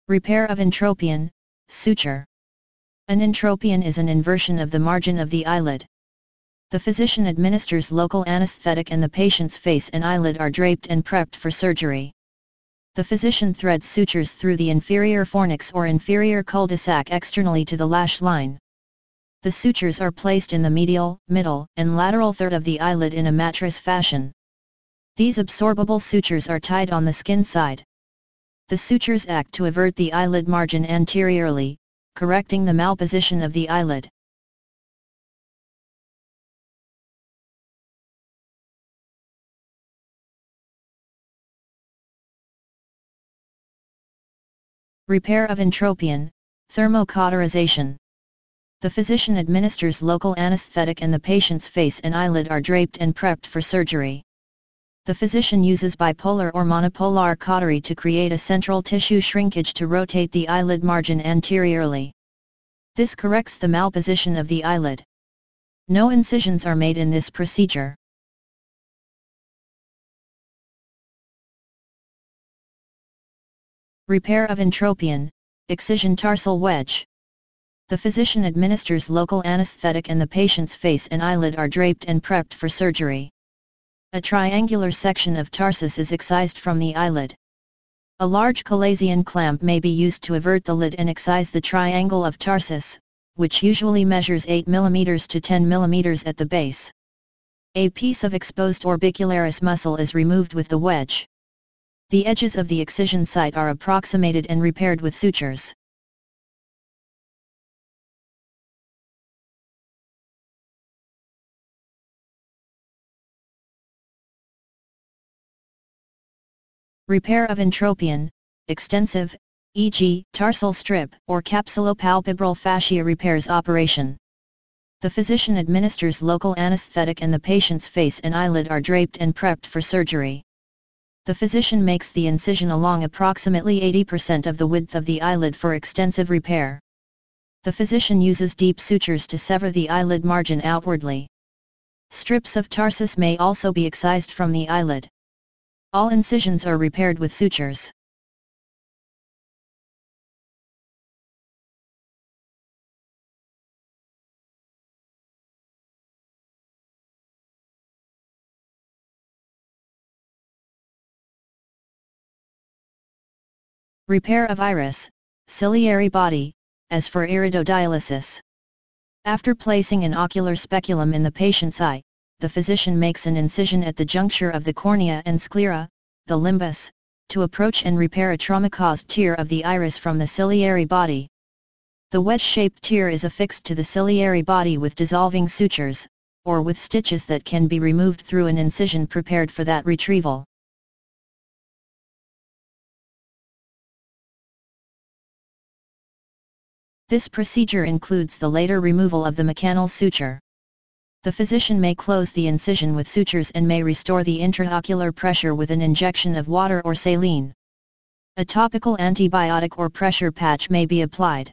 Repair of entropion, suture. An entropion is an inversion of the margin of the eyelid. The physician administers local anesthetic and the patient's face and eyelid are draped and prepped for surgery. The physician threads sutures through the inferior fornix or inferior cul-de-sac externally to the lash line. The sutures are placed in the medial, middle, and lateral third of the eyelid in a mattress fashion. These absorbable sutures are tied on the skin side. The sutures act to avert the eyelid margin anteriorly, correcting the malposition of the eyelid. Repair of entropion, thermocauterization. The physician administers local anesthetic and the patient's face and eyelid are draped and prepped for surgery. The physician uses bipolar or monopolar cautery to create a central tissue shrinkage to rotate the eyelid margin anteriorly. This corrects the malposition of the eyelid. No incisions are made in this procedure. Repair of entropion, excision tarsal wedge. The physician administers local anesthetic and the patient's face and eyelid are draped and prepped for surgery. A triangular section of tarsus is excised from the eyelid. A large Calazian clamp may be used to avert the lid and excise the triangle of tarsus, which usually measures 8 mm to 10 mm at the base. A piece of exposed orbicularis muscle is removed with the wedge. The edges of the excision site are approximated and repaired with sutures. Repair of entropion, extensive, e.g., tarsal strip or capsulopalpebral fascia repairs operation. The physician administers local anesthetic and the patient's face and eyelid are draped and prepped for surgery. The physician makes the incision along approximately 80% of the width of the eyelid for extensive repair. The physician uses deep sutures to sever the eyelid margin outwardly. Strips of tarsus may also be excised from the eyelid. All incisions are repaired with sutures. Repair of iris, ciliary body, as for iridodialysis. After placing an ocular speculum in the patient's eye, the physician makes an incision at the juncture of the cornea and sclera, the limbus, to approach and repair a trauma-caused tear of the iris from the ciliary body. The wedge-shaped tear is affixed to the ciliary body with dissolving sutures, or with stitches that can be removed through an incision prepared for that retrieval. This procedure includes the later removal of the mecanal suture. The physician may close the incision with sutures and may restore the intraocular pressure with an injection of water or saline. A topical antibiotic or pressure patch may be applied.